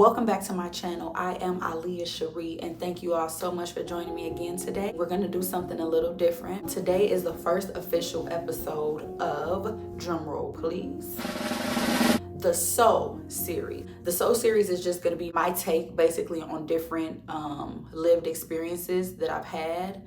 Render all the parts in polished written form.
Welcome back to my channel. I am Aliyah Cherie, and thank you all so much for joining me again today. We're going to do something a little different. Today is the first official episode of, drumroll please, the Soul series. The Soul series is just going to be my take basically on different lived experiences that I've had.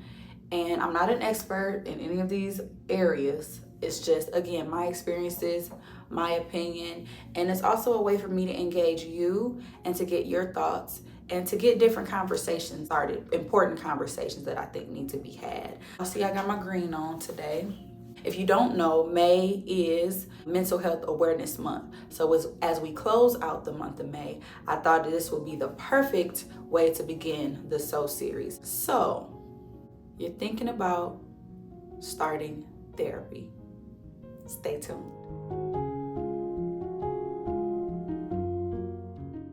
And I'm not an expert in any of these areas. It's just, again, my experiences, my opinion, and it's also a way for me to engage you and to get your thoughts and to get different conversations started, important conversations that I think need to be had. See, I got my green on today. If you don't know, May is Mental Health Awareness Month. So as we close out the month of May, I thought this would be the perfect way to begin the Soul series. So, you're thinking about starting therapy. Stay tuned.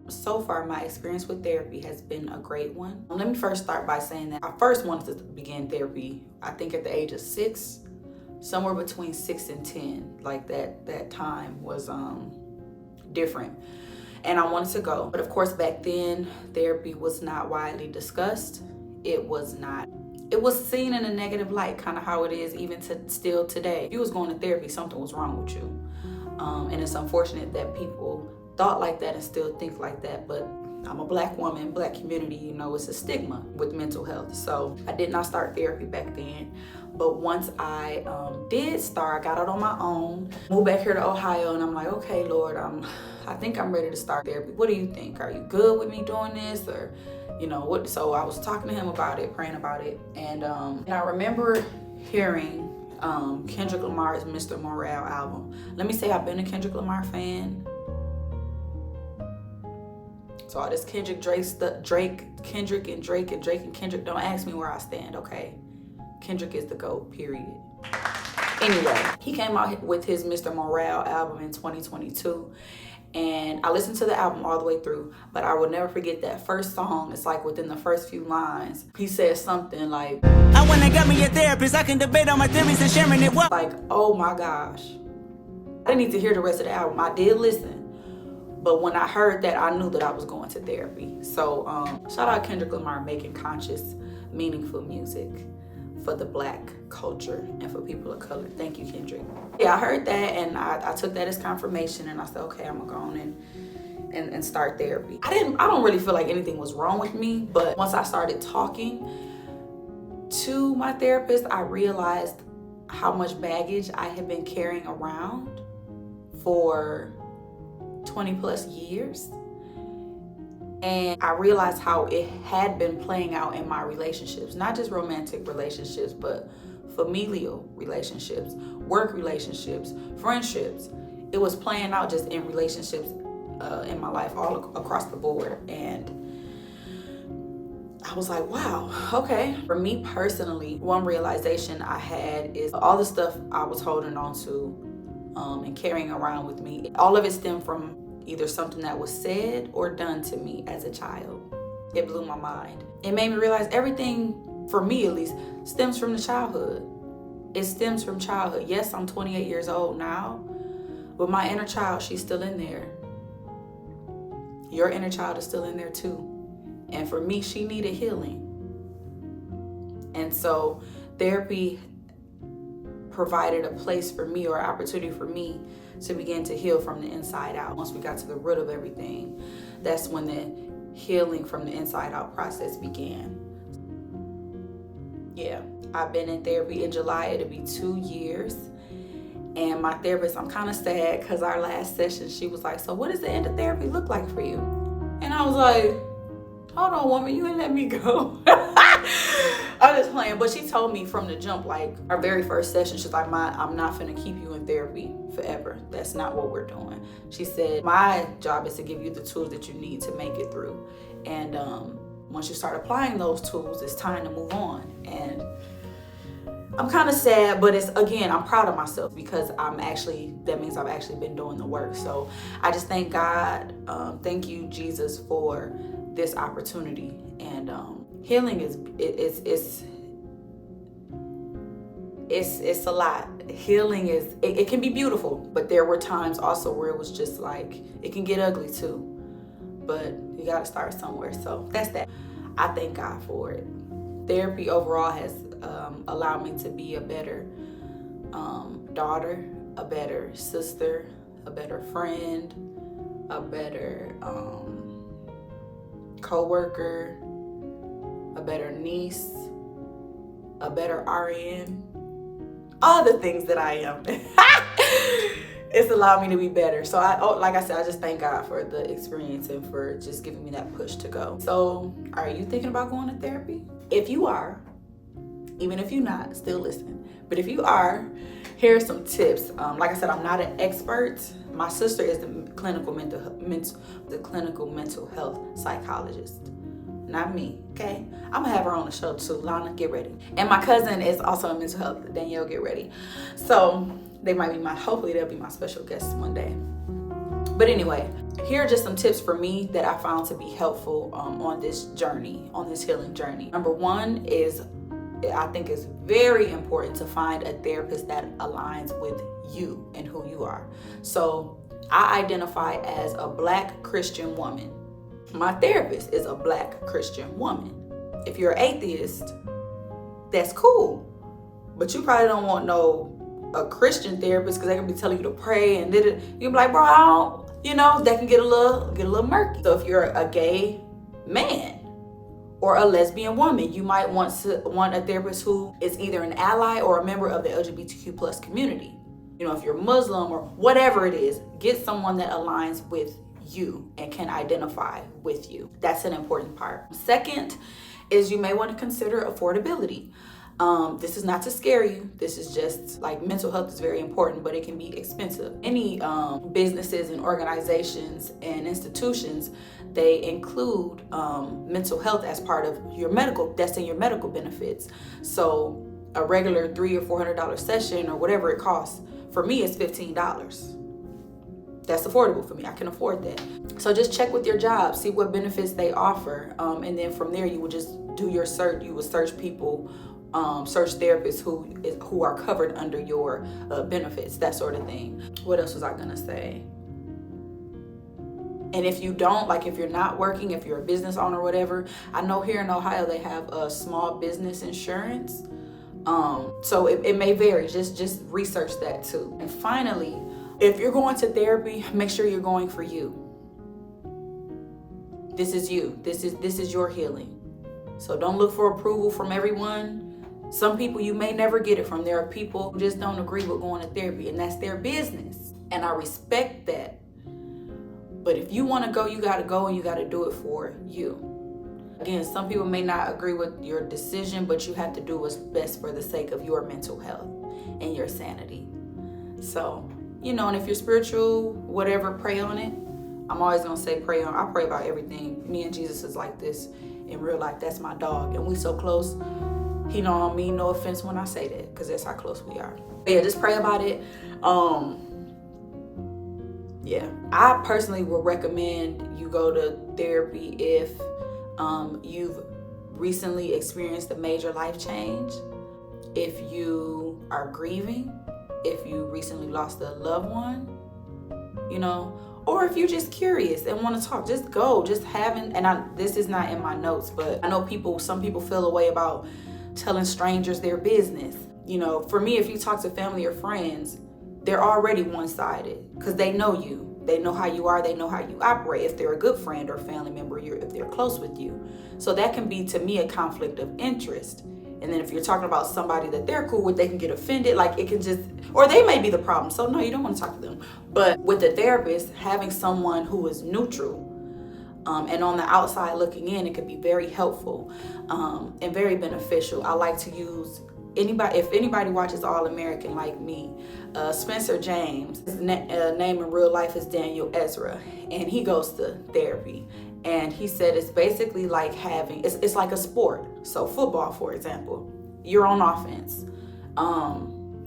So far, my experience with therapy has been a great one. Let me first start by saying that I first wanted to begin therapy, I think at the age of 6, somewhere between 6 and 10. Like that time was different. And I wanted to go. But of course, back then, therapy was not widely discussed. It was seen in a negative light, kind of how it is even still today. If you was going to therapy, something was wrong with you. And it's unfortunate that people thought like that and still think like that. But I'm a Black woman, Black community, you know, it's a stigma with mental health. So I did not start therapy back then. But once I did start, I got out on my own, moved back here to Ohio, and I'm like, okay, Lord, I think I'm ready to start therapy. What do you think? Are you good with me doing this? Or, you know, what? So I was talking to him about it, praying about it. And I remember hearing Kendrick Lamar's Mr. Morale album. Let me say I've been a Kendrick Lamar fan. So all this Kendrick, Kendrick and Kendrick, don't ask me where I stand, okay? Kendrick is the GOAT, period. Anyway, he came out with his Mr. Morale album in 2022. And I listened to the album all the way through, but I will never forget that first song. It's like within the first few lines, he says something like, I want to get me a therapist, I can debate on my theories and sharing it. Like, oh my gosh. I didn't need to hear the rest of the album. I did listen. But when I heard that, I knew that I was going to therapy. So shout out Kendrick Lamar making conscious, meaningful music for the Black culture and for people of color. Thank you, Kendrick. Yeah, I heard that and I took that as confirmation and I said, okay, I'm gonna go on and start therapy. I don't really feel like anything was wrong with me, but once I started talking to my therapist, I realized how much baggage I had been carrying around for 20 plus years. And I realized how it had been playing out in my relationships, not just romantic relationships, but familial relationships, work relationships, friendships. It was playing out just in relationships in my life all across the board. And I was like, wow, okay. For me personally, one realization I had is all the stuff I was holding on to and carrying around with me, all of it stemmed from either something that was said or done to me as a child. It blew my mind. It made me realize everything, for me at least, stems from the childhood. It stems from childhood. Yes, I'm 28 years old now, but my inner child, she's still in there. Your inner child is still in there too. And for me, she needed healing. And so therapy provided a place for me, or opportunity for me, to begin to heal from the inside out. Once we got to the root of everything, that's when the healing from the inside out process began. Yeah, I've been in therapy. In July, it'll be 2 years. And my therapist, I'm kind of sad because our last session, she was like, so what does the end of therapy look like for you? And I was like, hold on, woman, you ain't let me go. I was just playing, but she told me from the jump, like our very first session, she's like, I'm not finna keep you in therapy forever. That's not what we're doing. She said, my job is to give you the tools that you need to make it through. And once you start applying those tools, it's time to move on. And I'm kind of sad, but I'm proud of myself because that means I've actually been doing the work. So I just thank God, thank you, Jesus, for this opportunity. And healing it's a lot. Healing it can be beautiful, but there were times also where it was just like, it can get ugly too. but you gotta start somewhere. So that's that. I thank God for it. Therapy overall has allowed me to be a better daughter, a better sister, a better friend, a better co-worker, a better niece, a better RN, all the things that I am. It's allowed me to be better. So like I said, I just thank God for the experience and for just giving me that push to go. So are you thinking about going to therapy? If you are, even if you're not, still listen. But if you are, here are some tips. Like I said, I'm not an expert. My sister is the clinical mental health psychologist. Not me, okay? I'm gonna have her on the show too. Lana, get ready. And my cousin is also in mental health. Danielle, get ready. So they might be hopefully they'll be my special guests one day. But anyway, here are just some tips for me that I found to be helpful on this journey, on this healing journey. Number one is, I think it's very important to find a therapist that aligns with you and who you are. So I identify as a Black Christian woman. My therapist is a Black Christian woman. If you're an atheist, that's cool. But you probably don't want a Christian therapist because they can be telling you to pray and you'll be like, bro, I don't, that can get a little murky. So if you're a gay man or a lesbian woman, you might want a therapist who is either an ally or a member of the LGBTQ plus community. If you're Muslim or whatever it is, get someone that aligns with you and can identify with you. That's an important part. Second is you may want to consider affordability. This is not to scare you. This is just like mental health is very important, but it can be expensive. Any businesses and organizations and institutions, they include mental health as part of your medical, that's in your medical benefits. So a regular $300 or $400 session or whatever it costs, for me it's $15. That's affordable for me. I can afford that. So just check with your job, see what benefits they offer. And then from there, you would just do your search. You would search people, search therapists who are covered under your benefits, that sort of thing. What else was I gonna say? And if you don't, like if you're not working, if you're a business owner or whatever, I know here in Ohio they have a small business insurance. So it may vary. Just research that too. And finally, if you're going to therapy, make sure you're going for you. This is you. This is your healing. So don't look for approval from everyone. Some people you may never get it from. There are people who just don't agree with going to therapy, and that's their business. And I respect that. But if you want to go, you got to go, and you got to do it for you. Again, some people may not agree with your decision, but you have to do what's best for the sake of your mental health and your sanity. So, and if you're spiritual, whatever, pray on it. I'm always going to say pray on. I pray about everything. Me and Jesus is like this in real life. That's my dog. And we so close. He don't mean no offense when I say that, because that's how close we are. But yeah, just pray about it. Yeah, I personally would recommend you go to therapy if you've recently experienced a major life change, if you are grieving, if you recently lost a loved one, or if you're just curious and want to talk, just go. Just having, this is not in my notes, but I know some people feel a way about telling strangers their business. For me, if you talk to family or friends, they're already one-sided because they know you. They know how you are. They know how you operate. If they're a good friend or family member, if they're close with you. So that can be, to me, a conflict of interest. And then if you're talking about somebody that they're cool with, they can get offended. Like it can just, or they may be the problem. So no, you don't want to talk to them. But with the therapist, having someone who is neutral and on the outside looking in, it could be very helpful and very beneficial. I like to use if anybody watches All American like me, Spencer James, his name in real life is Daniel Ezra, and he goes to therapy. And he said it's basically like it's like a sport. So football, for example, you're on offense.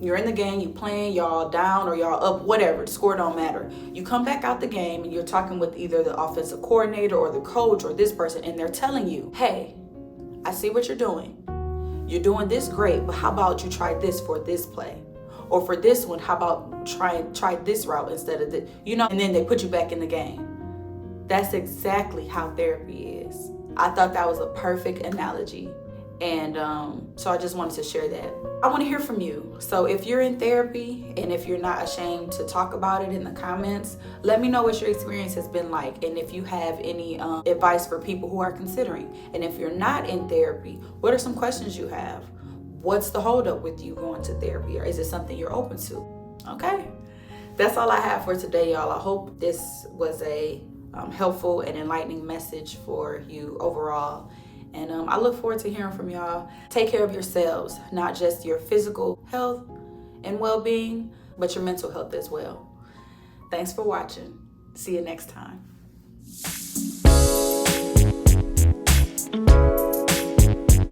You're in the game, you playing, y'all down or y'all up, whatever, the score don't matter. You come back out the game and you're talking with either the offensive coordinator or the coach or this person, and they're telling you, hey, I see what you're doing. You're doing this great, but how about you try this for this play? Or for this one, how about try this route instead of this, and then they put you back in the game. That's exactly how therapy is. I thought that was a perfect analogy. And so I just wanted to share that. I want to hear from you. So if you're in therapy and if you're not ashamed to talk about it in the comments, let me know what your experience has been like. And if you have any advice for people who are considering. And if you're not in therapy, what are some questions you have? What's the holdup with you going to therapy? Or is it something you're open to? Okay. That's all I have for today, y'all. I hope this was a helpful and enlightening message for you overall. And I look forward to hearing from y'all. Take care of yourselves, not just your physical health and well-being, but your mental health as well. Thanks for watching. See you next time.